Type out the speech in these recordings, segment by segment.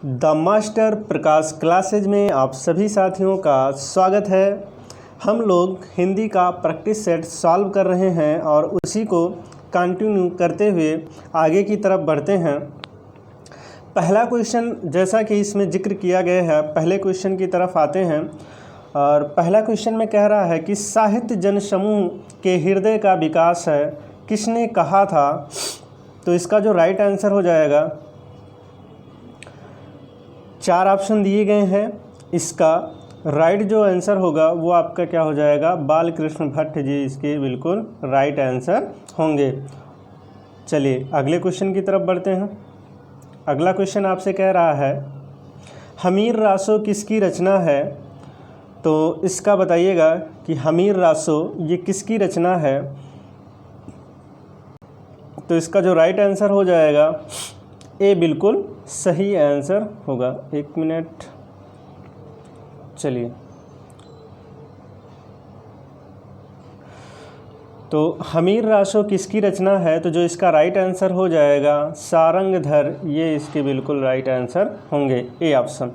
The master Prakash classes में आप सभी साथियों का स्वागत है। हम लोग हिंदी का प्रैक्टिस सेट सॉल्व कर रहे हैं और उसी को कंटिन्यू करते हुए आगे की तरफ बढ़ते हैं। पहला क्वेश्चन जैसा कि इसमें जिक्र किया गया है, पहले क्वेश्चन की तरफ आते हैं और पहला क्वेश्चन में कह रहा है कि साहित्य जनसमूह के हृदय का विकास है, किसने कहा था? तो इसका जो राइट आंसर हो जाएगा, चार ऑप्शन दिए गए हैं, इसका राइट जो आंसर होगा वो आपका क्या हो जाएगा? बाल कृष्ण भट्ट जी इसके बिल्कुल राइट आंसर होंगे। चलिए अगले क्वेश्चन की तरफ बढ़ते हैं। अगला क्वेश्चन आपसे कह रहा है हमीर रासो किसकी रचना है? तो इसका बताइएगा कि हमीर रासो ये किसकी रचना है। तो इसका जो राइट आंसर हो जाएगा ए बिल्कुल सही आंसर होगा। एक मिनट, चलिए तो हमीर रासो किसकी रचना है? तो जो इसका राइट आंसर हो जाएगा सारंगधर, ये इसके बिल्कुल राइट आंसर होंगे, ए ऑप्शन।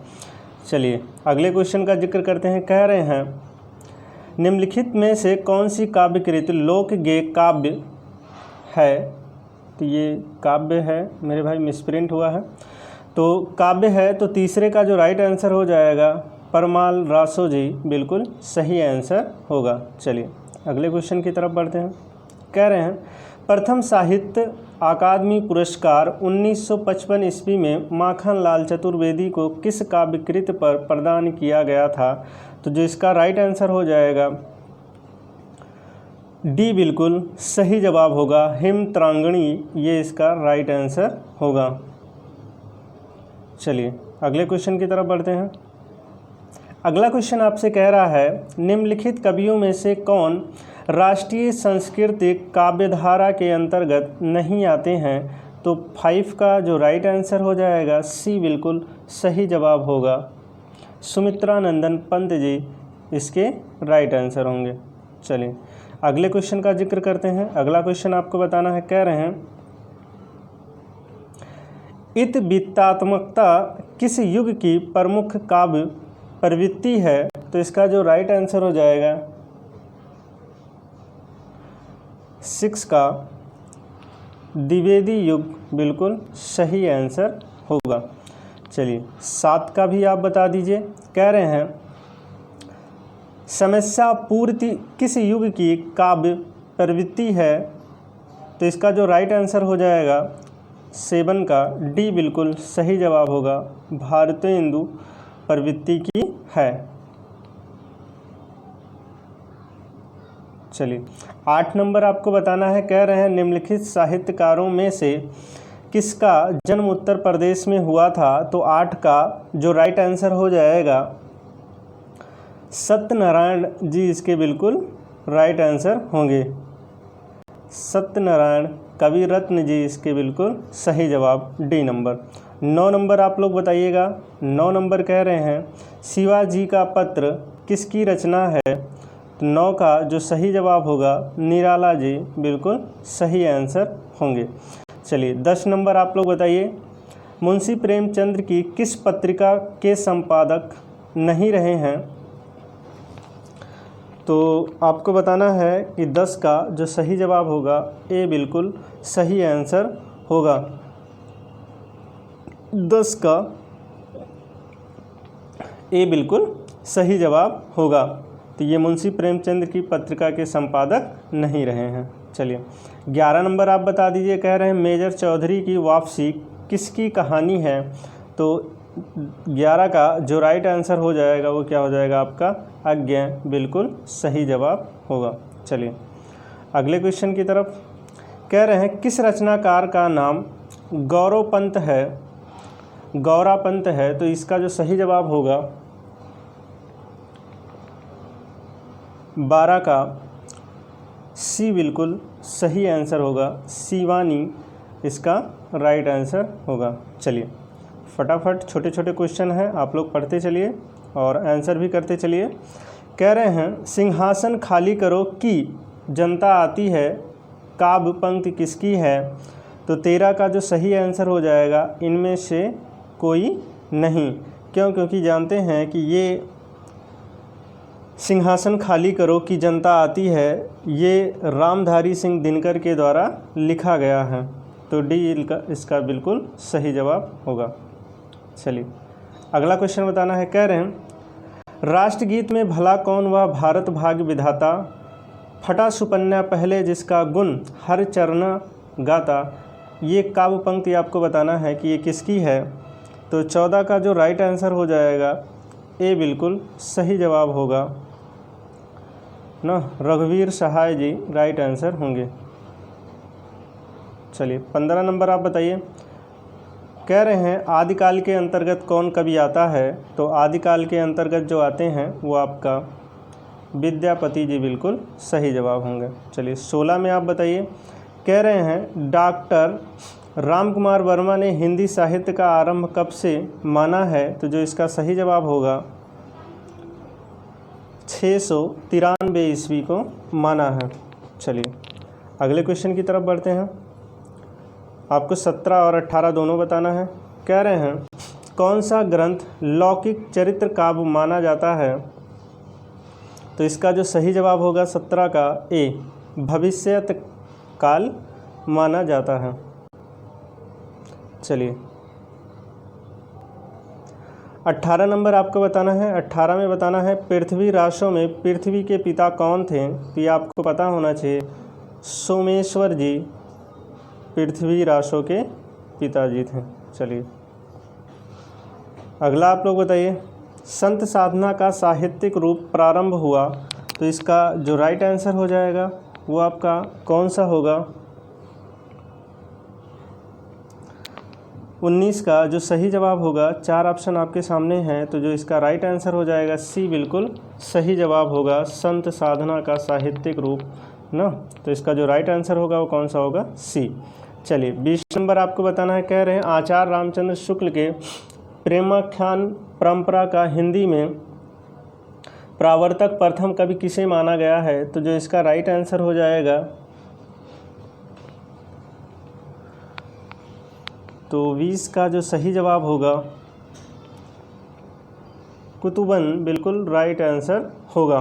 चलिए अगले क्वेश्चन का जिक्र करते हैं। कह रहे हैं निम्नलिखित में से कौन सी काव्य कृति लोक गेय काव्य है? तो ये काव्य है मेरे भाई, मिसप्रिंट हुआ है, तो काव्य है। तो तीसरे का जो राइट आंसर हो जाएगा परमाल रासो जी, बिल्कुल सही आंसर होगा। चलिए अगले क्वेश्चन की तरफ बढ़ते हैं। कह रहे हैं प्रथम साहित्य अकादमी पुरस्कार 1955 ईस्वी में माखनलाल चतुर्वेदी को किस काव्यकृति पर प्रदान किया गया था? तो जो इसका राइट आंसर हो जाएगा डी बिल्कुल सही जवाब होगा, हिमत्रांगणी, ये इसका राइट आंसर होगा। चलिए अगले क्वेश्चन की तरफ बढ़ते हैं। अगला क्वेश्चन आपसे कह रहा है निम्नलिखित कवियों में से कौन राष्ट्रीय सांस्कृतिक काव्यधारा के अंतर्गत नहीं आते हैं? तो 5 का जो राइट आंसर हो जाएगा सी बिल्कुल सही जवाब होगा, सुमित्रा नंदन पंत जी इसके राइट आंसर होंगे। चलिए अगले क्वेश्चन का जिक्र करते हैं। अगला क्वेश्चन आपको बताना है। कह रहे हैं इतवित्तात्मकता किस युग की प्रमुख काव्य प्रवृत्ति है? तो इसका जो राइट आंसर हो जाएगा 6 का द्विवेदी युग, बिल्कुल सही आंसर होगा। चलिए 7 का भी आप बता दीजिए। कह रहे हैं समस्या पूर्ति किस युग की काव्य प्रवृत्ति है? तो इसका जो राइट आंसर हो जाएगा 7 का डी बिल्कुल सही जवाब होगा, भारतेंदु प्रवृत्ति की है। चलिए 8 नंबर आपको बताना है। कह रहे हैं निम्नलिखित साहित्यकारों में से किसका जन्म उत्तर प्रदेश में हुआ था? तो 8 का जो राइट आंसर हो जाएगा सत्यनारायण जी इसके बिल्कुल राइट आंसर होंगे, सत्यनारायण कवि रत्न जी इसके बिल्कुल सही जवाब, डी नंबर। 9 नंबर आप लोग बताइएगा। 9 नंबर कह रहे हैं शिवाजी का पत्र किसकी रचना है? तो 9 का जो सही जवाब होगा निराला जी, बिल्कुल सही आंसर होंगे। चलिए 10 नंबर आप लोग बताइए मुंशी प्रेमचंद की किस पत्रिका के संपादक नहीं रहे हैं? तो आपको बताना है कि 10 का जो सही जवाब होगा ए बिल्कुल सही आंसर होगा। 10 का ए बिल्कुल सही जवाब होगा। तो ये मुंशी प्रेमचंद की पत्रिका के संपादक नहीं रहे हैं। चलिए 11 नंबर आप बता दीजिए। कह रहे हैं मेजर चौधरी की वापसी किसकी कहानी है? तो 11 का जो राइट आंसर हो जाएगा वो क्या हो जाएगा आपका? अज्ञा, बिल्कुल सही जवाब होगा। चलिए अगले क्वेश्चन की तरफ। कह रहे हैं किस रचनाकार का नाम गौरवपंत है? गौरापंत है। तो इसका जो सही जवाब होगा 12 का सी बिल्कुल सही आंसर होगा, शिवानी इसका राइट आंसर होगा। चलिए फटाफट छोटे छोटे क्वेश्चन हैं, आप लोग पढ़ते चलिए और आंसर भी करते चलिए। कह रहे हैं सिंहासन खाली करो कि जनता आती है, काव्य पंक्ति किसकी है? तो 13 का जो सही आंसर हो जाएगा इनमें से कोई नहीं। क्यों? क्योंकि जानते हैं कि ये सिंहासन खाली करो की जनता आती है, ये रामधारी सिंह दिनकर के द्वारा लिखा गया है। तो डी इसका बिल्कुल सही जवाब होगा। चलिए अगला क्वेश्चन बताना है। कह रहे हैं राष्ट्रगीत में भला कौन वह भारत भाग्य विधाता, फटा सुपन्ना पहले जिसका गुण हर चरण गाता। ये काव्य पंक्ति आपको बताना है कि ये किसकी है। तो 14 का जो राइट आंसर हो जाएगा ए बिल्कुल सही जवाब होगा ना, रघुवीर सहाय जी राइट आंसर होंगे। चलिए 15 नंबर आप बताइए। कह रहे हैं आदिकाल के अंतर्गत कौन कवि आता है। तो आदिकाल के अंतर्गत जो आते हैं वो आपका विद्यापति जी बिल्कुल सही जवाब होंगे। चलिए 16 में आप बताइए। कह रहे हैं डॉक्टर रामकुमार वर्मा ने हिंदी साहित्य का आरंभ कब से माना है। तो जो इसका सही जवाब होगा 693 ईस्वी को माना है। चलिए अगले क्वेश्चन की तरफ बढ़ते हैं। आपको 17 और 18 दोनों बताना है। कह रहे हैं कौन सा ग्रंथ लौकिक चरित्र काव्य माना जाता है। तो इसका जो सही जवाब होगा 17 का ए भविष्यत काल माना जाता है। चलिए 18 नंबर आपको बताना है। 18 में बताना है पृथ्वी राशों में पृथ्वी के पिता कौन थे। तो ये आपको पता होना चाहिए, सोमेश्वर जी पृथ्वी राशों के पिताजी थे। चलिए अगला आप लोग बताइए। संत साधना का साहित्यिक रूप प्रारंभ हुआ। तो इसका जो राइट आंसर हो जाएगा वो आपका कौन सा होगा। 19 का जो सही जवाब होगा, 4 ऑप्शन आपके सामने हैं। तो जो इसका राइट आंसर हो जाएगा सी बिल्कुल सही जवाब होगा, संत साधना का साहित्यिक रूप ना। तो इसका जो राइट आंसर होगा वो कौन सा होगा, सी। चलिए 20 नंबर आपको बताना है। कह रहे हैं आचार्य रामचंद्र शुक्ल के प्रेमाख्यान परंपरा का हिंदी में प्रावर्तक प्रथम कवि किसे माना गया है। तो जो इसका राइट आंसर हो जाएगा तो 20 का जो सही जवाब होगा कुतुबन बिल्कुल राइट आंसर होगा।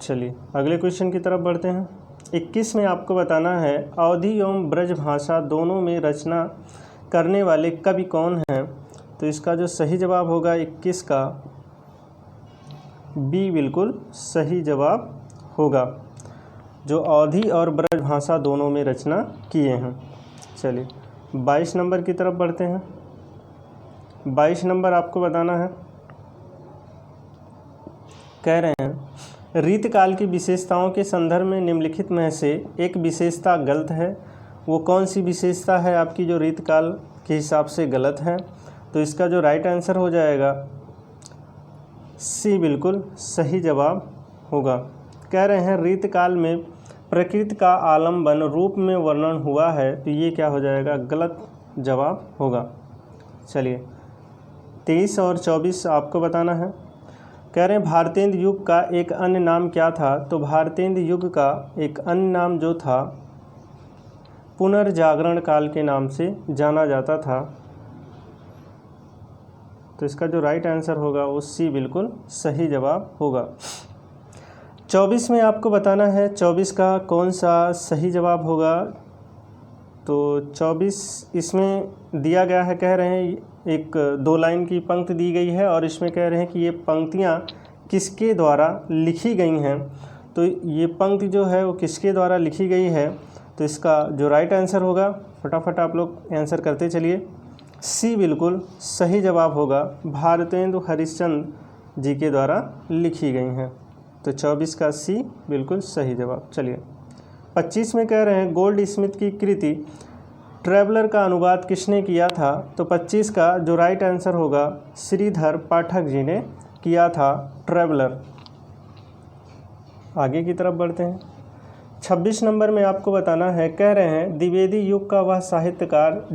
चलिए अगले क्वेश्चन की तरफ बढ़ते हैं। 21 में आपको बताना है अवधी एवं ब्रज भाषा दोनों में रचना करने वाले कवि कौन हैं। तो इसका जो सही जवाब होगा 21 का बी बिल्कुल सही जवाब होगा, जो अवधी और ब्रज भाषा दोनों में रचना किए हैं। चलिए 22 नंबर की तरफ बढ़ते हैं। 22 नंबर आपको बताना है। कह रहे हैं रीतकाल की विशेषताओं के संदर्भ में निम्नलिखित में से एक विशेषता गलत है। वो कौन सी विशेषता है आपकी जो रीतकाल के हिसाब से गलत है। तो इसका जो राइट आंसर हो जाएगा सी बिल्कुल सही जवाब होगा। कह रहे हैं रीतकाल में प्रकृति का आलम्बन रूप में वर्णन हुआ है। तो ये क्या हो जाएगा, गलत जवाब होगा। चलिए 23 और 24 आपको बताना है। कह रहे हैं भारतेंदु युग का एक अन्य नाम क्या था। तो भारतेंदु युग का एक अन्य नाम जो था पुनर्जागरण काल के नाम से जाना जाता था। तो इसका जो राइट आंसर होगा वो सी बिल्कुल सही जवाब होगा। 24 में आपको बताना है 24 का कौन सा सही जवाब होगा। तो 24 इसमें दिया गया है, कह रहे हैं एक 2 लाइन की पंक्ति दी गई है और इसमें कह रहे हैं कि ये पंक्तियाँ किसके द्वारा लिखी गई हैं। तो ये पंक्ति जो है वो किसके द्वारा लिखी गई है। तो इसका जो राइट आंसर होगा, फटाफट आप लोग आंसर करते चलिए, सी बिल्कुल सही जवाब होगा, भारतेंदु हरिश्चंद्र जी के द्वारा लिखी गई हैं। तो 24 का सी बिल्कुल सही जवाब। चलिए 25 में कह रहे हैं गोल्ड स्मिथ की कृति ट्रैवलर का अनुवाद किसने किया था। तो 25 का जो राइट आंसर होगा श्रीधर पाठक जी ने किया था ट्रैवलर। आगे की तरफ बढ़ते हैं। 26 नंबर में आपको बताना है। कह रहे हैं द्विवेदी युग का वह साहित्यकार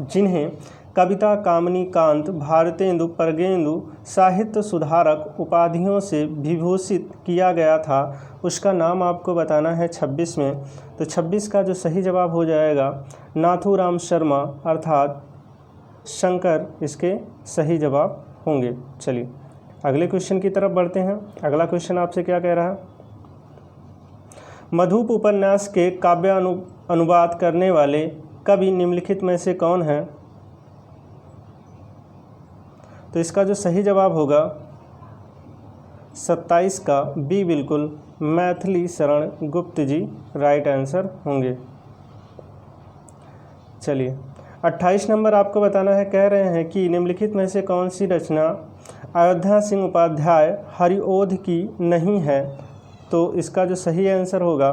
जिन्हें कविता कामनी कांत भारतेंदु परगेंदु साहित्य सुधारक उपाधियों से विभूषित किया गया था, उसका नाम आपको बताना है 26 में। तो 26 का जो सही जवाब हो जाएगा नाथूराम शर्मा, अर्थात शंकर इसके सही जवाब होंगे। चलिए अगले क्वेश्चन की तरफ बढ़ते हैं। अगला क्वेश्चन आपसे क्या कह रहा है, मधुप उपन्यास के काव्य अनुवाद करने वाले कवि निम्नलिखित में से कौन है? तो इसका जो सही जवाब होगा 27 का बी बिल्कुल मैथिली शरण गुप्त जी राइट आंसर होंगे। चलिए 28 नंबर आपको बताना है, कह रहे हैं कि निम्नलिखित में से कौन सी रचना अयोध्या सिंह उपाध्याय हरिओध की नहीं है? तो इसका जो सही आंसर होगा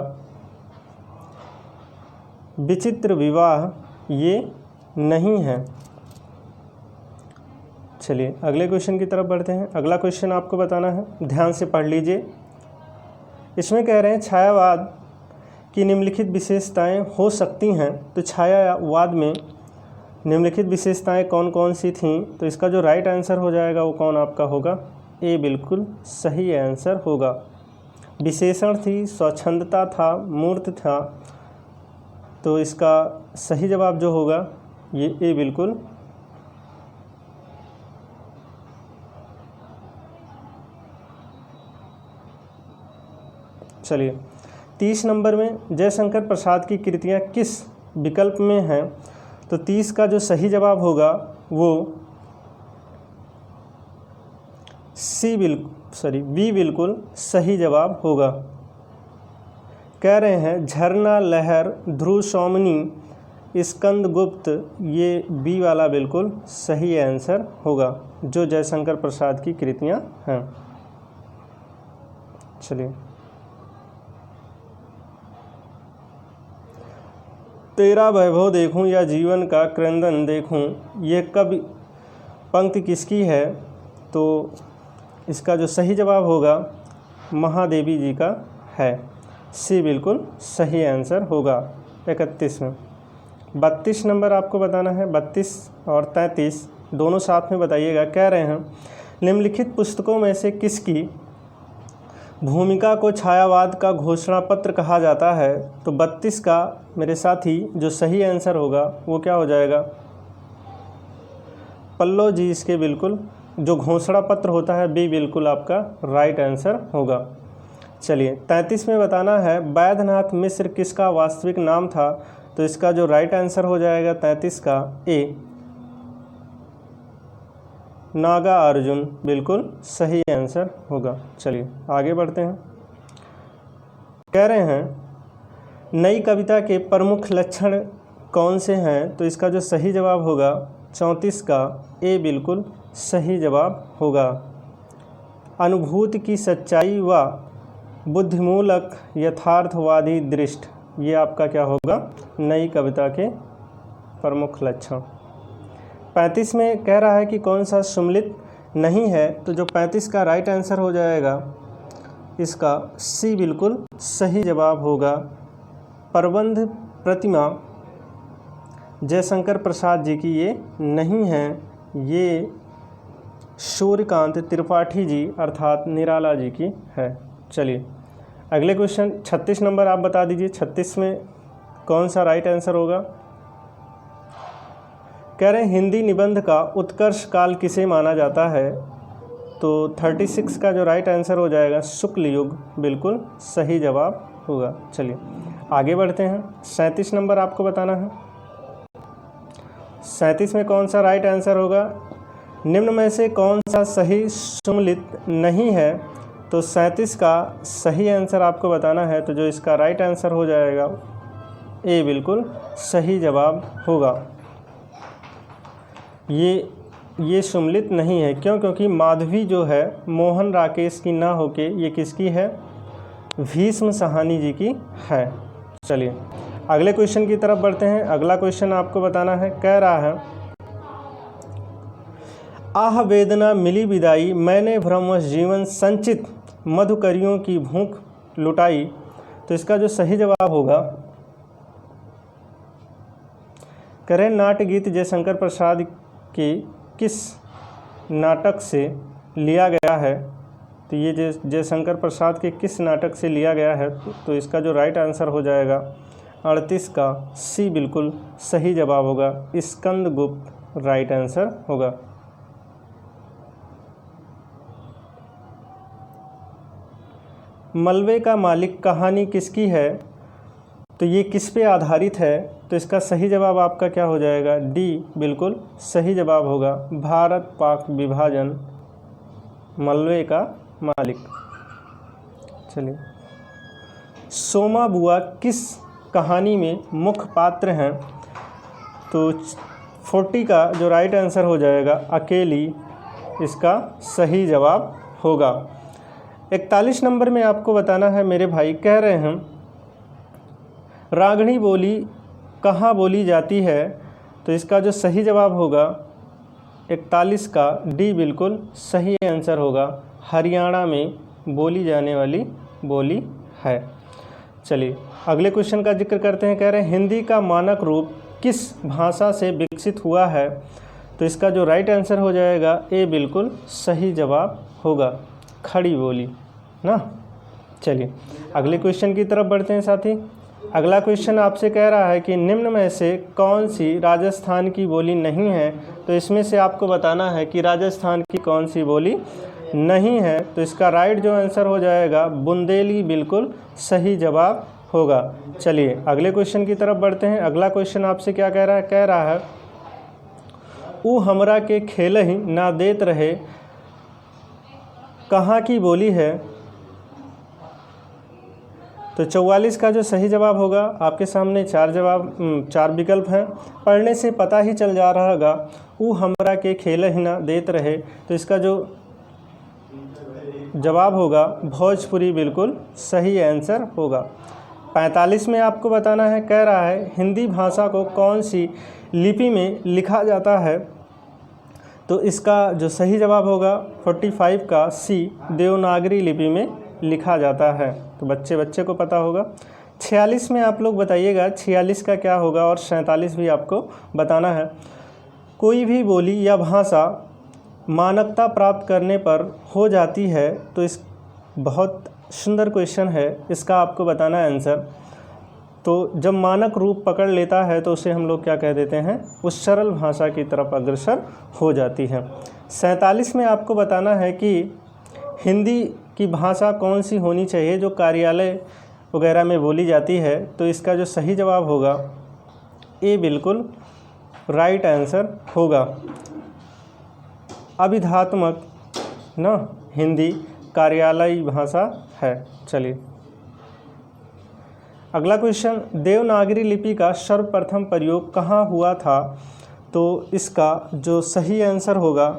विचित्र विवाह ये नहीं है। चलिए अगले क्वेश्चन की तरफ बढ़ते हैं। अगला क्वेश्चन आपको बताना है, ध्यान से पढ़ लीजिए। इसमें कह रहे हैं छायावाद की निम्नलिखित विशेषताएं हो सकती हैं। तो छायावाद में निम्नलिखित विशेषताएं कौन कौन सी थीं? तो इसका जो राइट आंसर हो जाएगा वो कौन आपका होगा? ए बिल्कुल सही आंसर होगा। विशेषण थी, स्वच्छंदता था, मूर्त था। तो इसका सही जवाब जो होगा ये ए बिल्कुल चलिए 30 नंबर में जयशंकर प्रसाद की कृतियाँ किस विकल्प में हैं? तो 30 का जो सही जवाब होगा वो बी बिल्कुल सही जवाब होगा। कह रहे हैं झरना, लहर, ध्रुव सौमनी, स्कंदगुप्त, ये बी वाला बिल्कुल सही आंसर होगा जो जयशंकर प्रसाद की कृतियाँ हैं। चलिए तेरा वैभव देखूं या जीवन का क्रंदन देखूं, ये कवि पंक्ति किसकी है? तो इसका जो सही जवाब होगा महादेवी जी का है। सी बिल्कुल सही आंसर होगा 31 में। 32 नंबर आपको बताना है, 32 और 33 दोनों साथ में बताइएगा। कह रहे हैं निम्नलिखित पुस्तकों में से किसकी भूमिका को छायावाद का घोषणा पत्र कहा जाता है? तो 32 का मेरे साथी जो सही आंसर होगा वो क्या हो जाएगा? पल्लव जी इसके बिल्कुल जो घोषणा पत्र होता है बी बिल्कुल आपका राइट आंसर होगा। चलिए 33 में बताना है वैद्यनाथ मिश्र किसका वास्तविक नाम था? तो इसका जो राइट आंसर हो जाएगा 33 का ए नागार्जुन बिल्कुल सही आंसर होगा। चलिए आगे बढ़ते हैं। कह रहे हैं नई कविता के प्रमुख लक्षण कौन से हैं? तो इसका जो सही जवाब होगा 34 का ए बिल्कुल सही जवाब होगा। अनुभूति की सच्चाई व बुद्धिमूलक यथार्थवादी दृष्टि, ये आपका क्या होगा? नई कविता के प्रमुख लक्षण। 35 में कह रहा है कि कौन सा सम्मिलित नहीं है? तो जो 35 का राइट आंसर हो जाएगा इसका सी बिल्कुल सही जवाब होगा। प्रबंध प्रतिमा जयशंकर प्रसाद जी की ये नहीं है, ये सूर्यकांत त्रिपाठी जी अर्थात निराला जी की है। चलिए अगले क्वेश्चन 36 नंबर आप बता दीजिए, 36 में कौन सा राइट आंसर होगा? कह रहे हैं हिंदी निबंध का उत्कर्ष काल किसे माना जाता है? तो 36 का जो राइट आंसर हो जाएगा शुक्ल युग बिल्कुल सही जवाब होगा। चलिए आगे बढ़ते हैं। 37 नंबर आपको बताना है, 37 में कौन सा राइट आंसर होगा? निम्न में से कौन सा सही सम्मिलित नहीं है? तो 37 का सही आंसर आपको बताना है। तो जो इसका राइट आंसर हो जाएगा ए बिल्कुल सही जवाब होगा। ये सम्मिलित नहीं है, क्यों? क्योंकि माधवी जो है मोहन राकेश की ना होके ये किसकी है? भीष्म साहनी जी की है। चलिए अगले क्वेश्चन की तरफ बढ़ते हैं। अगला क्वेश्चन आपको बताना है, कह रहा है आह वेदना मिली विदाई, मैंने भ्रमवश जीवन संचित मधुकरियों की भूख लुटाई। तो इसका जो सही जवाब होगा करें नाट्य गीत जयशंकर प्रसाद के किस नाटक से लिया गया है? तो ये जयशंकर प्रसाद के किस नाटक से लिया गया है? तो इसका जो राइट आंसर हो जाएगा 38 का सी बिल्कुल सही जवाब होगा। स्कंदगुप्त राइट आंसर होगा। मलबे का मालिक कहानी किसकी है? तो ये किस पे आधारित है? तो इसका सही जवाब आपका क्या हो जाएगा? डी बिल्कुल सही जवाब होगा, भारत पाक विभाजन, मलबे का मालिक। चलिए, सोमा बुआ किस कहानी में मुख्य पात्र हैं? तो 40 का जो राइट आंसर हो जाएगा अकेली, इसका सही जवाब होगा। 41 नंबर में आपको बताना है मेरे भाई, कह रहे हैं रागणी बोली कहाँ बोली जाती है? तो इसका जो सही जवाब होगा 41 का डी बिल्कुल सही आंसर होगा, हरियाणा में बोली जाने वाली बोली है। चलिए अगले क्वेश्चन का जिक्र करते हैं। कह रहे हैं हिंदी का मानक रूप किस भाषा से विकसित हुआ है? तो इसका जो राइट आंसर हो जाएगा ए बिल्कुल सही जवाब होगा, खड़ी बोली ना। चलिए अगले क्वेश्चन की तरफ बढ़ते हैं साथी। अगला क्वेश्चन आपसे कह रहा है कि निम्न में से कौन सी राजस्थान की बोली नहीं है? तो इसमें से आपको बताना है कि राजस्थान की कौन सी बोली नहीं है। तो इसका राइट जो आंसर हो जाएगा बुंदेली बिल्कुल सही जवाब होगा। चलिए अगले क्वेश्चन की तरफ बढ़ते हैं। अगला क्वेश्चन आपसे क्या कह रहा है? कह रहा है ऊ हमरा के खेल ही ना देत रहे, कहाँ की बोली है? तो 44 का जो सही जवाब होगा, आपके सामने चार विकल्प हैं, पढ़ने से पता ही चल जा रहा होगा, ऊ हमरा के खेल ही ना देत रहे। तो इसका जो जवाब होगा भोजपुरी बिल्कुल सही आंसर होगा। 45 में आपको बताना है, कह रहा है हिंदी भाषा को कौन सी लिपि में लिखा जाता है? तो इसका जो सही जवाब होगा 45 का सी देवनागरी लिपि में लिखा जाता है। तो बच्चे को पता होगा। 46 में आप लोग बताइएगा 46 का क्या होगा, और 47 भी आपको बताना है। कोई भी बोली या भाषा मानकता प्राप्त करने पर हो जाती है। तो इस बहुत सुंदर क्वेश्चन है, इसका आपको बताना है आंसर। तो जब मानक रूप पकड़ लेता है तो उसे हम लोग क्या कह देते हैं? उस सरल भाषा की तरफ अग्रसर हो जाती है। 47 में आपको बताना है कि हिंदी की भाषा कौन सी होनी चाहिए जो कार्यालय वगैरह में बोली जाती है? तो इसका जो सही जवाब होगा ए बिल्कुल राइट आंसर होगा, अभिधात्मक ना हिंदी कार्यालयी भाषा है। चलिए अगला क्वेश्चन, देवनागरी लिपि का सर्वप्रथम प्रयोग कहाँ हुआ था? तो इसका जो सही आंसर होगा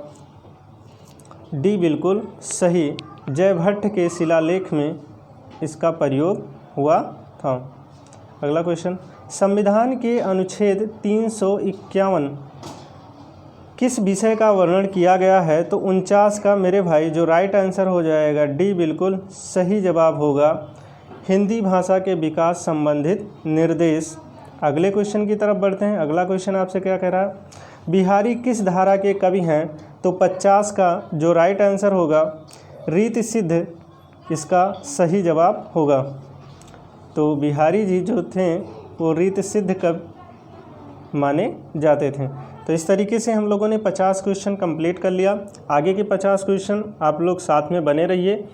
डी बिल्कुल सही, जयभट्ट के शिलालेख में इसका प्रयोग हुआ था। अगला क्वेश्चन, संविधान के अनुच्छेद 351 किस विषय का वर्णन किया गया है? तो 49 का मेरे भाई जो राइट आंसर हो जाएगा डी बिल्कुल सही जवाब होगा, हिंदी भाषा के विकास संबंधित निर्देश। अगले क्वेश्चन की तरफ बढ़ते हैं। अगला क्वेश्चन आपसे क्या कह रहा है? बिहारी किस धारा के कवि हैं? तो 50 का जो राइट आंसर होगा रीत सिद्ध, इसका सही जवाब होगा। तो बिहारी जी जो थे वो रीत सिद्ध कवि माने जाते थे। तो इस तरीके से हम लोगों ने 50 क्वेश्चन कंप्लीट कर लिया। आगे के 50 क्वेश्चन आप लोग साथ में बने रहिए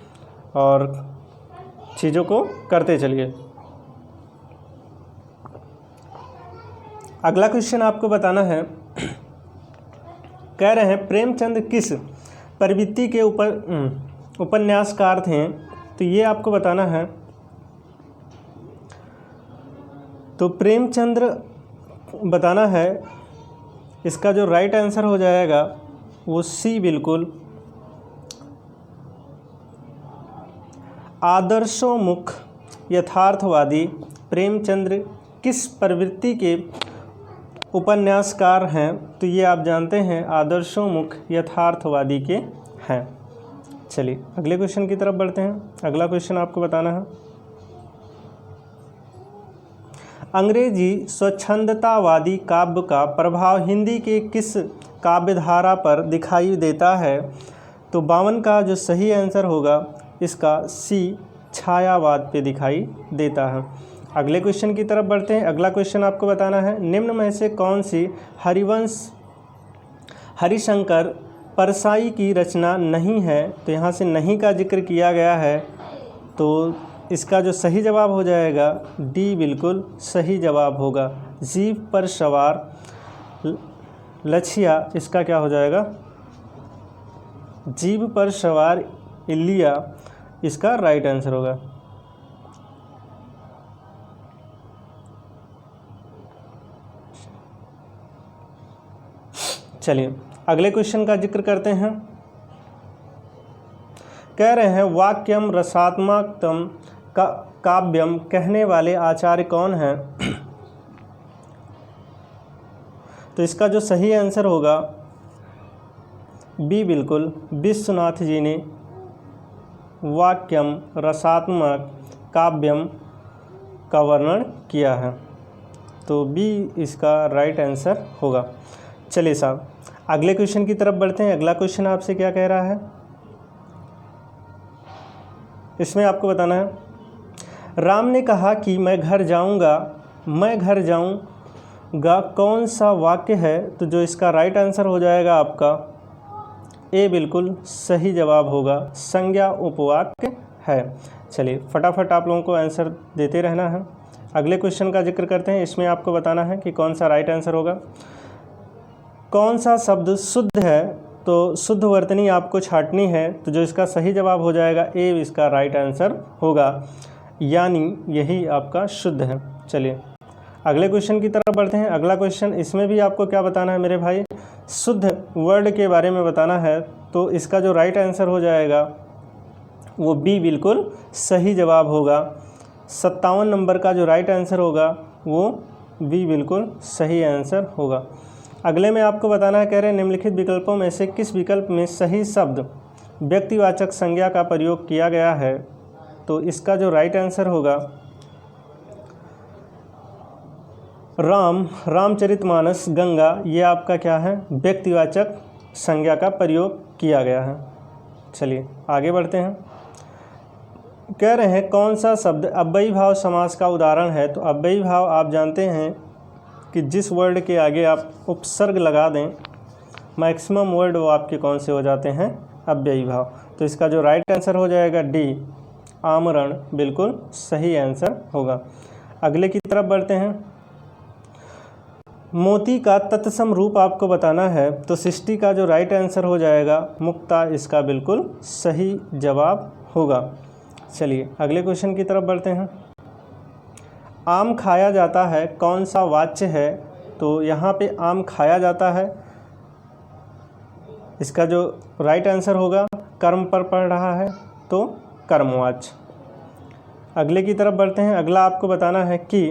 और चीज़ों को करते चलिए। अगला क्वेश्चन आपको बताना है, कह रहे हैं प्रेमचंद किस प्रवृत्ति के उपन्यासकार थे? तो ये आपको बताना है। तो प्रेमचंद्र बताना है, इसका जो राइट आंसर हो जाएगा वो सी बिल्कुल आदर्शोन्मुख यथार्थवादी। प्रेमचंद्र किस प्रवृत्ति के उपन्यासकार हैं? तो ये आप जानते हैं आदर्शोन्मुख यथार्थवादी के हैं। चलिए अगले क्वेश्चन की तरफ बढ़ते हैं। अगला क्वेश्चन आपको बताना है, अंग्रेजी स्वच्छंदतावादी काव्य का प्रभाव हिंदी के किस काव्यधारा पर दिखाई देता है? तो 52 का जो सही आंसर होगा इसका सी छायावाद पे दिखाई देता है। अगले क्वेश्चन की तरफ बढ़ते हैं। अगला क्वेश्चन आपको बताना है, निम्न में से कौन सी हरिवंश हरिशंकर परसाई की रचना नहीं है, तो यहाँ से नहीं का जिक्र किया गया है, तो इसका जो सही जवाब हो जाएगा डी बिल्कुल सही जवाब होगा। जीप पर सवार लछिया, इसका क्या हो जाएगा, जीप पर सवार इलिया, इसका राइट आंसर होगा। चलिए अगले क्वेश्चन का जिक्र करते हैं। कह रहे हैं वाक्यम रसात्मकतम काव्यम कहने वाले आचार्य कौन हैं? तो इसका जो सही आंसर होगा बी बिल्कुल विश्वनाथ जी ने वाक्यम रसात्मक काव्यम का वर्णन किया है, तो बी इसका राइट आंसर होगा। चलिए साहब अगले क्वेश्चन की तरफ बढ़ते हैं। अगला क्वेश्चन आपसे क्या कह रहा है, इसमें आपको बताना है राम ने कहा कि मैं घर जाऊंगा कौन सा वाक्य है? तो जो इसका राइट आंसर हो जाएगा आपका ए बिल्कुल सही जवाब होगा, संज्ञा उपवाक्य है। चलिए फटाफट आप लोगों को आंसर देते रहना है। अगले क्वेश्चन का जिक्र करते हैं। इसमें आपको बताना है कि कौन सा राइट आंसर होगा। कौन सा शब्द शुद्ध है? तो शुद्ध वर्तनी आपको छांटनी है, तो जो इसका सही जवाब हो जाएगा ए इसका राइट आंसर होगा, यानी यही आपका शुद्ध है। चलिए अगले क्वेश्चन की तरफ बढ़ते हैं। अगला क्वेश्चन, इसमें भी आपको क्या बताना है मेरे भाई, शुद्ध वर्ड के बारे में बताना है, तो इसका जो राइट आंसर हो जाएगा वो बी बिल्कुल सही जवाब होगा। 57 नंबर का जो राइट आंसर होगा वो बी बिल्कुल सही आंसर होगा। अगले में आपको बताना है, कह रहे हैं निम्नलिखित विकल्पों में से किस विकल्प में सही शब्द व्यक्तिवाचक संज्ञा का प्रयोग किया गया है? तो इसका जो राइट आंसर होगा रामचरितमानस, गंगा, ये आपका क्या है, व्यक्तिवाचक संज्ञा का प्रयोग किया गया है। चलिए आगे बढ़ते हैं। कह रहे हैं कौन सा शब्द अव्ययी भाव समास का उदाहरण है? तो अव्ययी भाव आप जानते हैं कि जिस वर्ड के आगे आप उपसर्ग लगा दें, मैक्सिमम वर्ड वो आपके कौन से हो जाते हैं, अव्ययी भाव। तो इसका जो राइट आंसर हो जाएगा डी आमरण, बिल्कुल सही आंसर होगा। अगले की तरफ बढ़ते हैं। मोती का तत्सम रूप आपको बताना है, तो सृष्टि का जो राइट आंसर हो जाएगा मुक्ता, इसका बिल्कुल सही जवाब होगा। चलिए अगले क्वेश्चन की तरफ बढ़ते हैं। आम खाया जाता है कौन सा वाच्य है? तो यहाँ पे आम खाया जाता है, इसका जो राइट आंसर होगा कर्म पर पढ़ रहा है, तो कर्मवाच्य। अगले की तरफ बढ़ते हैं। अगला आपको बताना है कि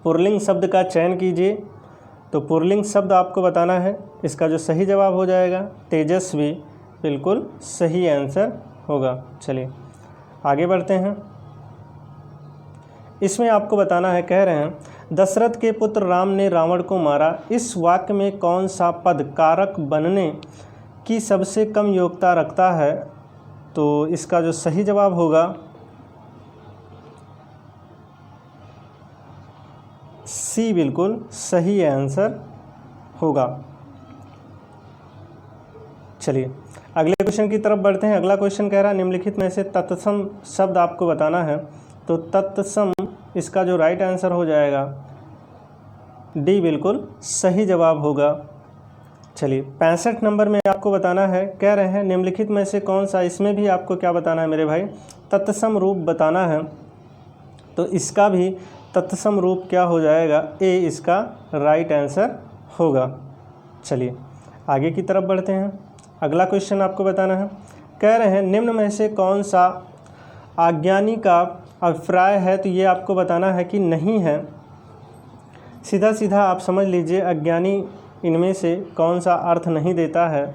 पुल्लिंग शब्द का चयन कीजिए, तो पुल्लिंग शब्द आपको बताना है, इसका जो सही जवाब हो जाएगा तेजस्वी, बिल्कुल सही आंसर होगा। चलिए आगे बढ़ते हैं। इसमें आपको बताना है, कह रहे हैं दशरथ के पुत्र राम ने रावण को मारा, इस वाक्य में कौन सा पद कारक बनने की सबसे कम योग्यता रखता है? तो इसका जो सही जवाब होगा सी, बिल्कुल सही आंसर होगा। चलिए अगले क्वेश्चन की तरफ बढ़ते हैं। अगला क्वेश्चन कह रहा है निम्नलिखित में से तत्सम शब्द आपको बताना है, तो तत्सम इसका जो राइट आंसर हो जाएगा डी, बिल्कुल सही जवाब होगा। चलिए 65 नंबर में आपको बताना है, कह रहे हैं निम्नलिखित में से कौन सा, इसमें भी आपको क्या बताना है मेरे भाई, तत्सम रूप बताना है, तो इसका भी तत्सम रूप क्या हो जाएगा, ए इसका राइट आंसर होगा। चलिए आगे की तरफ बढ़ते हैं। अगला क्वेश्चन आपको बताना है, कह रहे हैं निम्न में से कौन सा अज्ञानी का अभिप्राय है? तो ये आपको बताना है कि नहीं है। सीधा सीधा आप समझ लीजिए, अज्ञानी इनमें से कौन सा अर्थ नहीं देता है।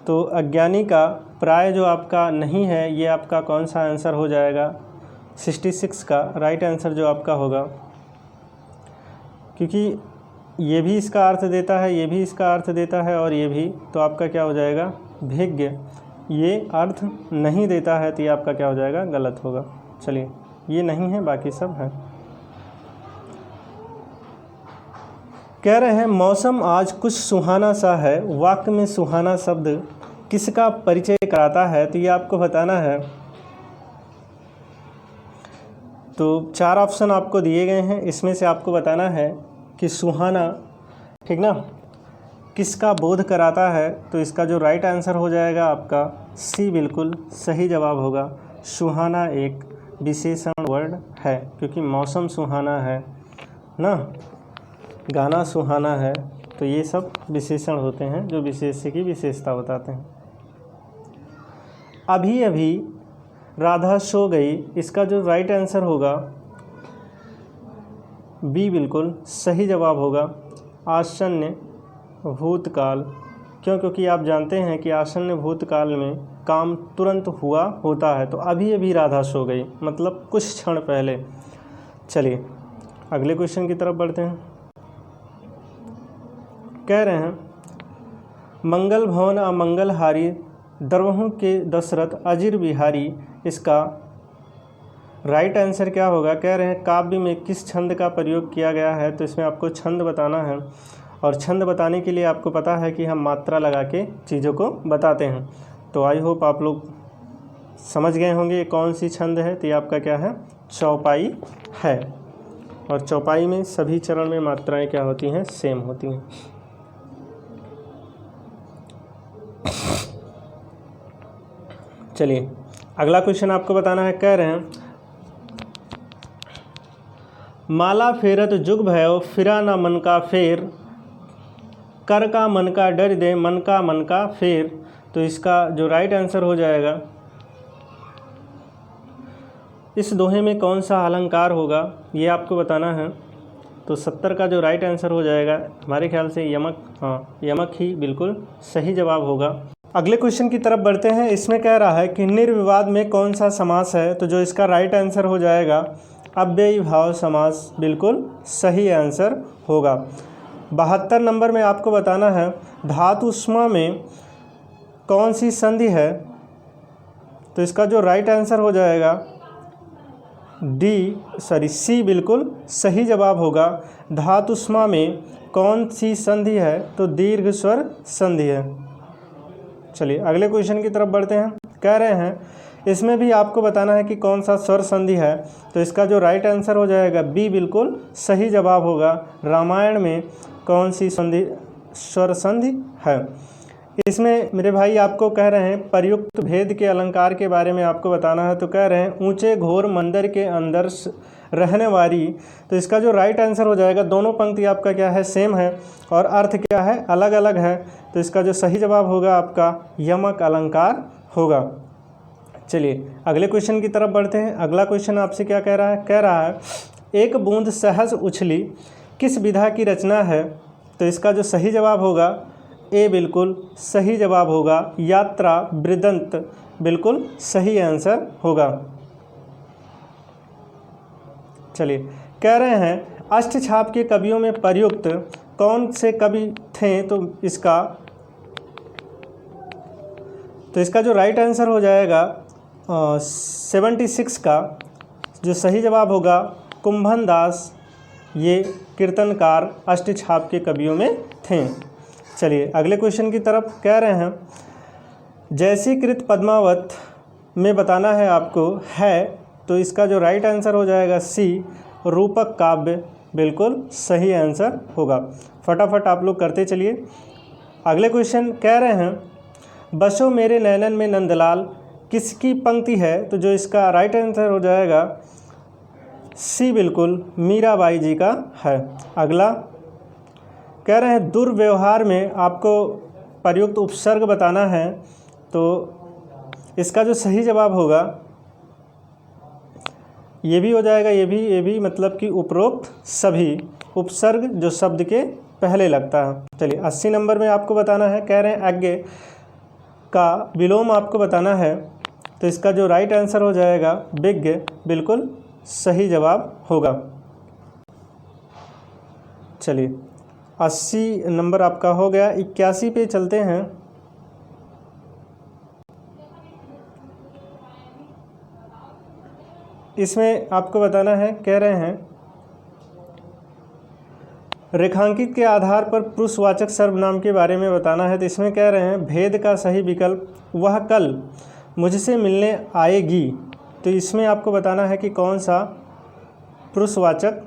तो अज्ञानी का प्राय जो आपका नहीं है, ये आपका कौन सा आंसर हो जाएगा, 66 का राइट आंसर जो आपका होगा, क्योंकि ये भी इसका अर्थ देता है, ये भी इसका अर्थ देता है, और ये भी, तो आपका क्या हो जाएगा, भिज्ञ, ये अर्थ नहीं देता है, तो ये आपका क्या हो जाएगा, गलत होगा। चलिए ये नहीं है, बाकी सब है। कह रहे हैं मौसम आज कुछ सुहाना सा है, वाक्य में सुहाना शब्द किसका परिचय कराता है, तो ये आपको बताना है। तो 4 ऑप्शन आपको दिए गए हैं, इसमें से आपको बताना है कि सुहाना, ठीक ना, किसका बोध कराता है। तो इसका जो राइट आंसर हो जाएगा आपका सी बिल्कुल सही जवाब होगा। सुहाना एक विशेषण वर्ड है, क्योंकि मौसम सुहाना है ना, गाना सुहाना है, तो ये सब विशेषण होते हैं जो विशेष्य की विशेषता बताते हैं। अभी अभी राधा सो गई, इसका जो राइट आंसर होगा बी बिल्कुल सही जवाब होगा। आसन्न भूतकाल, क्यों, क्योंकि आप जानते हैं कि आसन्न भूतकाल में काम तुरंत हुआ होता है। तो अभी अभी राधा सो गई मतलब कुछ क्षण पहले। चलिए अगले क्वेश्चन की तरफ बढ़ते हैं। कह रहे हैं मंगल भवन अमंगल हारी, दरवहु के दशरथ अजीर बिहारी, इसका राइट आंसर क्या होगा। कह रहे हैं काव्य में किस छंद का प्रयोग किया गया है, तो इसमें आपको छंद बताना है। और छंद बताने के लिए आपको पता है कि हम मात्रा लगा के चीज़ों को बताते हैं। तो आई होप आप लोग समझ गए होंगे ये कौन सी छंद है। तो ये आपका क्या है, चौपाई है। और चौपाई में सभी चरण में मात्राएं क्या होती हैं, सेम होती हैं। चलिए अगला क्वेश्चन आपको बताना है। कह रहे हैं माला फेरत जुग भयो, फिरा ना मन का फेर, कर का मन का डर दे, मन का फेर। तो इसका जो राइट आंसर हो जाएगा, इस दोहे में कौन सा अलंकार होगा, ये आपको बताना है। तो 70 का जो राइट आंसर हो जाएगा हमारे ख्याल से यमक, हाँ यमक ही बिल्कुल सही जवाब होगा। अगले क्वेश्चन की तरफ बढ़ते हैं। इसमें कह रहा है कि निर्विवाद में कौन सा समास है, तो जो इसका राइट आंसर हो जाएगा अव्ययी भाव समास बिल्कुल सही आंसर होगा। 72 नंबर में आपको बताना है धातुष्मा में कौन सी संधि है, तो इसका जो राइट आंसर हो जाएगा सी बिल्कुल सही जवाब होगा। धातुष्मा में कौन सी संधि है, तो दीर्घ स्वर संधि है। चलिए अगले क्वेश्चन की तरफ बढ़ते हैं। कह रहे हैं इसमें भी आपको बताना है कि कौन सा स्वर संधि है, तो इसका जो राइट आंसर हो जाएगा बी बिल्कुल सही जवाब होगा। रामायण में कौन सी संधि स्वर संधि है। इसमें मेरे भाई आपको कह रहे हैं प्रयुक्त भेद के अलंकार के बारे में आपको बताना है। तो कह रहे हैं ऊंचे घोर मंदिर के अंदर रहने वाली, तो इसका जो राइट आंसर हो जाएगा, दोनों पंक्ति आपका क्या है, सेम है और अर्थ क्या है, अलग अलग है। तो इसका जो सही जवाब होगा आपका यमक अलंकार होगा। चलिए अगले क्वेश्चन की तरफ बढ़ते हैं। अगला क्वेश्चन आपसे क्या कह रहा है। कह रहा है एक बूंद सहज उछली किस विधा की रचना है, तो इसका जो सही जवाब होगा ए बिल्कुल सही जवाब होगा। यात्रा वृदंत बिल्कुल सही आंसर होगा। चलिए कह रहे हैं अष्टछाप के कवियों में प्रयुक्त कौन से कवि थे, तो इसका जो राइट आंसर हो जाएगा 76 का जो सही जवाब होगा कुंभन दास, ये कीर्तनकार अष्टछाप के कवियों में थे। चलिए अगले क्वेश्चन की तरफ। कह रहे हैं जैसी कृत पद्मावत में बताना है आपको है, तो इसका जो राइट आंसर हो जाएगा सी रूपक काव्य बिल्कुल सही आंसर होगा। फटाफट आप लोग करते चलिए। अगले क्वेश्चन कह रहे हैं बसो मेरे नैनन में नंदलाल किसकी पंक्ति है, तो जो इसका राइट आंसर हो जाएगा सी बिल्कुल मीराबाई जी का है। अगला कह रहे हैं दुर्व्यवहार में आपको प्रयुक्त उपसर्ग बताना है, तो इसका जो सही जवाब होगा ये भी हो जाएगा, ये भी मतलब कि उपरोक्त सभी उपसर्ग जो शब्द के पहले लगता है। चलिए 80 नंबर में आपको बताना है। कह रहे हैं अज्ञ का विलोम आपको बताना है, तो इसका जो राइट आंसर हो जाएगा विज्ञ बिल्कुल सही जवाब होगा। चलिए 80 नंबर आपका हो गया। 81 पे चलते हैं। इसमें आपको बताना है। कह रहे हैं रेखांकित के आधार पर पुरुषवाचक सर्वनाम के बारे में बताना है। तो इसमें कह रहे हैं भेद का सही विकल्प वह कल मुझसे मिलने आएगी। तो इसमें आपको बताना है कि कौन सा पुरुषवाचक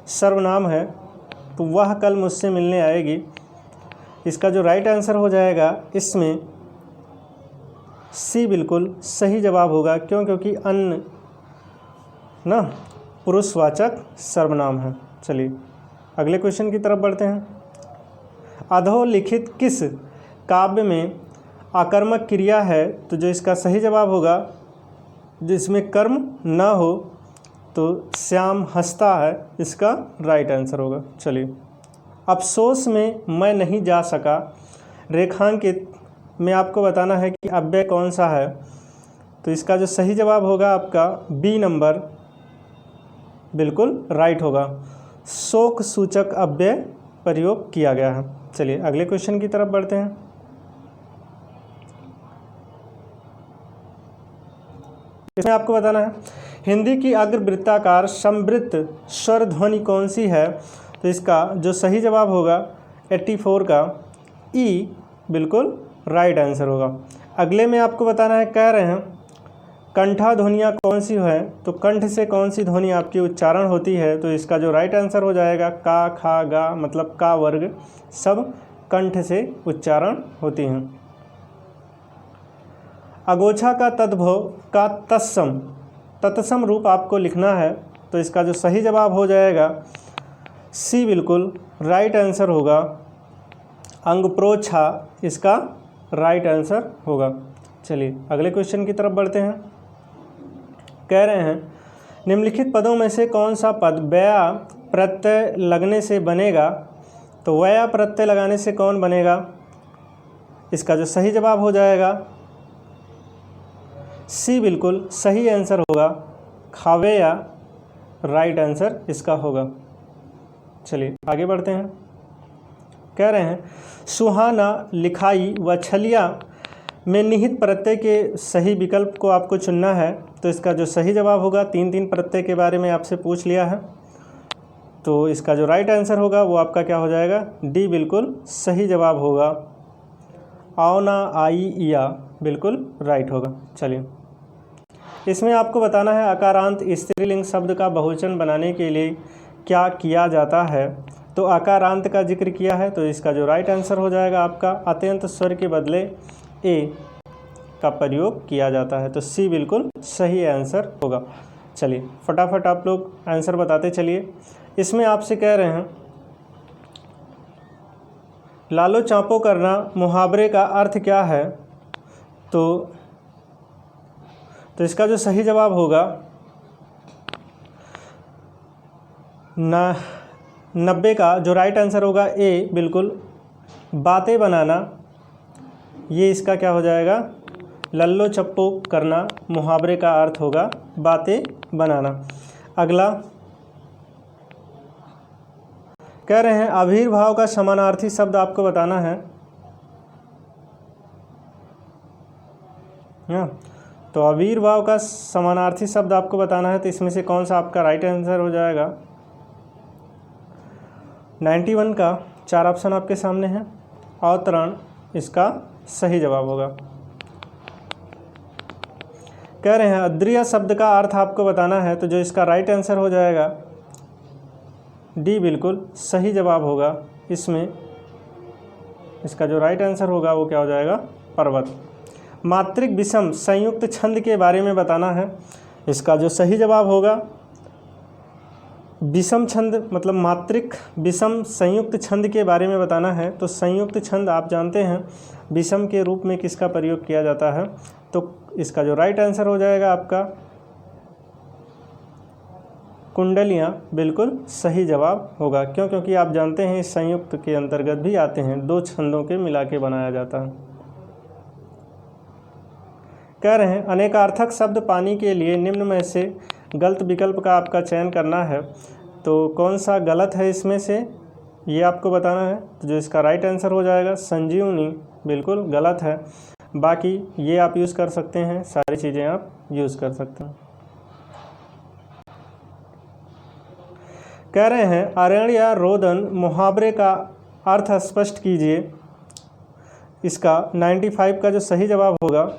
सर्वनाम है। तो वह कल मुझसे मिलने आएगी, इसका जो राइट आंसर हो जाएगा इसमें सी बिल्कुल सही जवाब होगा। क्यों? क्योंकि अन्न ना पुरुषवाचक सर्वनाम है। चलिए अगले क्वेश्चन की तरफ बढ़ते हैं। अधोलिखित किस काव्य में आकर्मक क्रिया है? तो जो इसका सही जवाब होगा, जिसमें कर्म ना हो, तो श्याम हंसता है, इसका राइट आंसर होगा। चलिए अफसोस में मैं नहीं जा सका रेखांकित में आपको बताना है कि अव्यय कौन सा है। तो इसका जो सही जवाब होगा आपका बी नंबर बिल्कुल राइट होगा। शोक सूचक अव्यय प्रयोग किया गया है। चलिए अगले क्वेश्चन की तरफ बढ़ते हैं। इसमें आपको बताना है हिंदी की अग्रवृत्ताकार समवृत्त स्वर ध्वनि कौन सी है? तो इसका जो सही जवाब होगा 84 का ई बिल्कुल राइट आंसर होगा। अगले में आपको बताना है, कह रहे हैं कंठा ध्वनियाँ कौन सी है? तो कंठ से कौन सी ध्वनि आपकी उच्चारण होती है? तो इसका जो राइट आंसर हो जाएगा का, खा, गा, मतलब का वर्ग सब कंठ से उच्चारण होती हैं। अगोछा का तद्भव का तत्सम रूप आपको लिखना है। तो इसका जो सही जवाब हो जाएगा सी बिल्कुल राइट आंसर होगा। अंगप्रोछा इसका राइट आंसर होगा। चलिए अगले क्वेश्चन की तरफ बढ़ते हैं। कह रहे हैं निम्नलिखित पदों में से कौन सा पद व्या प्रत्यय लगने से बनेगा? तो व्या प्रत्यय लगाने से कौन बनेगा? इसका जो सही जवाब हो जाएगा सी बिल्कुल सही आंसर होगा। खावेया राइट आंसर इसका होगा। चलिए आगे बढ़ते हैं। कह रहे हैं सुहाना, लिखाई व छलिया में निहित प्रत्यय के सही विकल्प को आपको चुनना है। तो इसका जो सही जवाब होगा, तीन प्रत्यय के बारे में आपसे पूछ लिया है, तो इसका जो राइट आंसर होगा वो आपका क्या हो जाएगा? डी बिल्कुल सही जवाब होगा। आओ, ना, आई, या बिल्कुल राइट होगा। चलिए इसमें आपको बताना है अकारांत स्त्रीलिंग शब्द का बहुवचन बनाने के लिए क्या किया जाता है? तो अकारांत का जिक्र किया है, तो इसका जो राइट आंसर हो जाएगा आपका अत्यंत स्वर के बदले ए का प्रयोग किया जाता है। तो सी बिल्कुल सही आंसर होगा। चलिए फटाफट आप लोग आंसर बताते चलिए। इसमें आपसे कह रहे हैं लालो चांपो करना मुहावरे का अर्थ क्या है? तो इसका जो सही जवाब होगा 90 का जो राइट आंसर होगा ए बिल्कुल बातें बनाना, ये इसका क्या हो जाएगा? लल्लो चप्पो करना मुहावरे का अर्थ होगा बातें बनाना। अगला कह रहे हैं आविर्भाव का समानार्थी शब्द आपको बताना है। तो आविर्भाव का समानार्थी शब्द आपको बताना है, तो इसमें से कौन सा आपका राइट आंसर हो जाएगा? 91 का 4 ऑप्शन आपके सामने हैं। अवतरण इसका सही जवाब होगा। कह रहे हैं अद्रिया शब्द का अर्थ आपको बताना है, तो जो इसका राइट आंसर हो जाएगा डी बिल्कुल सही जवाब होगा। इसमें इसका जो राइट आंसर होगा वो क्या हो जाएगा? पर्वत। मात्रिक विषम संयुक्त छंद के बारे में बताना है। इसका जो सही जवाब होगा विषम छंद मतलब मात्रिक विषम संयुक्त छंद के बारे में बताना है। तो संयुक्त छंद आप जानते हैं विषम के रूप में किसका प्रयोग किया जाता है? तो इसका जो राइट आंसर हो जाएगा आपका कुंडलियाँ बिल्कुल सही जवाब होगा। क्यों? क्योंकि आप जानते हैं इस संयुक्त के अंतर्गत भी आते हैं, 2 छंदों के मिला के बनाया जाता है। कह रहे हैं अनेकार्थक शब्द पाने के लिए निम्न में से गलत विकल्प का आपका चयन करना है। तो कौन सा गलत है इसमें से ये आपको बताना है। तो जो इसका राइट आंसर हो जाएगा संजीवनी बिल्कुल गलत है। बाकी ये आप यूज़ कर सकते हैं, सारी चीज़ें आप यूज़ कर सकते हैं। कह रहे हैं अरण या रोदन मुहावरे का अर्थ स्पष्ट कीजिए। इसका 95 का जो सही जवाब होगा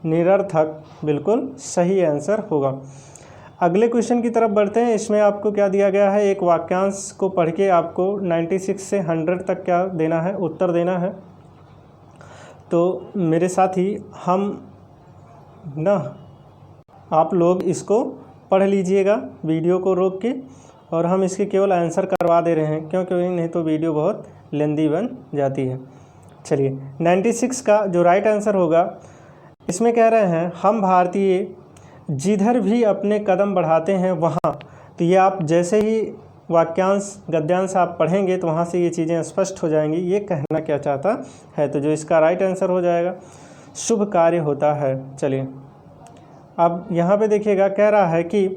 निरर्थक बिल्कुल सही आंसर होगा। अगले क्वेश्चन की तरफ बढ़ते हैं। इसमें आपको क्या दिया गया है, एक वाक्यांश को पढ़ के आपको 96 से 100 तक क्या देना है, उत्तर देना है। तो मेरे साथी हम ना आप लोग इसको पढ़ लीजिएगा वीडियो को रोक के, और हम इसके केवल आंसर करवा दे रहे हैं क्योंकि नहीं तो वीडियो बहुत लेंदी बन जाती है। चलिए 96 का जो राइट आंसर होगा, इसमें कह रहे हैं हम भारतीय जिधर भी अपने कदम बढ़ाते हैं वहाँ, तो ये आप जैसे ही वाक्यांश गद्यांश आप पढ़ेंगे तो वहाँ से ये चीज़ें स्पष्ट हो जाएंगी ये कहना क्या चाहता है। तो जो इसका राइट आंसर हो जाएगा शुभ कार्य होता है। चलिए अब यहाँ पे देखिएगा, कह रहा है कि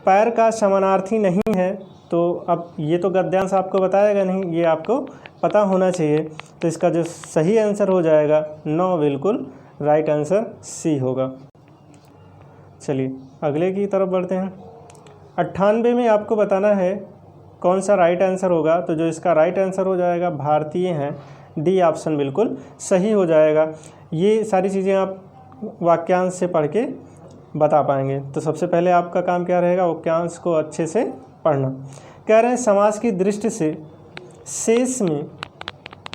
पैर का समानार्थी नहीं है, तो अब ये तो गद्यांश आपको बताएगा नहीं, ये आपको पता होना चाहिए। तो इसका जो सही आंसर हो जाएगा 9 बिल्कुल राइट आंसर सी होगा। चलिए अगले की तरफ बढ़ते हैं। 98 में आपको बताना है कौन सा राइट आंसर होगा। तो जो इसका राइट आंसर हो जाएगा भारतीय हैं, डी ऑप्शन बिल्कुल सही हो जाएगा। ये सारी चीज़ें आप वाक्यांश से पढ़ के बता पाएंगे। तो सबसे पहले आपका काम क्या रहेगा, वाक्यांश को अच्छे से पढ़ना। कह रहे हैं समास की दृष्टि से शेष में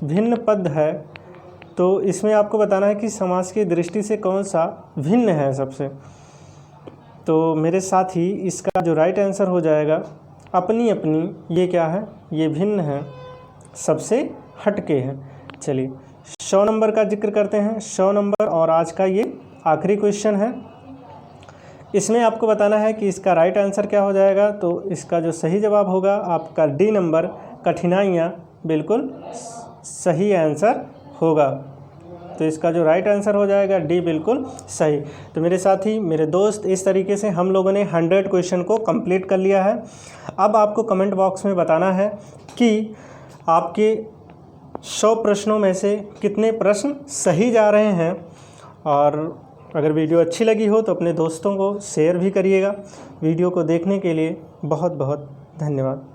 भिन्न पद है, तो इसमें आपको बताना है कि समास की दृष्टि से कौन सा भिन्न है सबसे। तो मेरे साथ ही इसका जो राइट आंसर हो जाएगा अपनी अपनी, ये क्या है, ये भिन्न है, सबसे हटके है। चलिए 100 नंबर का जिक्र करते हैं। 100 नंबर और आज का ये आखिरी क्वेश्चन है। इसमें आपको बताना है कि इसका राइट आंसर क्या हो जाएगा। तो इसका जो सही जवाब होगा आपका डी नंबर, कठिनाइयाँ, बिल्कुल सही आंसर होगा। तो इसका जो राइट आंसर हो जाएगा डी बिल्कुल सही। तो मेरे साथी मेरे दोस्त, इस तरीके से हम लोगों ने 100 क्वेश्चन को कंप्लीट कर लिया है। अब आपको कमेंट बॉक्स में बताना है कि आपके 100 प्रश्नों में से कितने प्रश्न सही जा रहे हैं। और अगर वीडियो अच्छी लगी हो तो अपने दोस्तों को शेयर भी करिएगा। वीडियो को देखने के लिए बहुत बहुत धन्यवाद।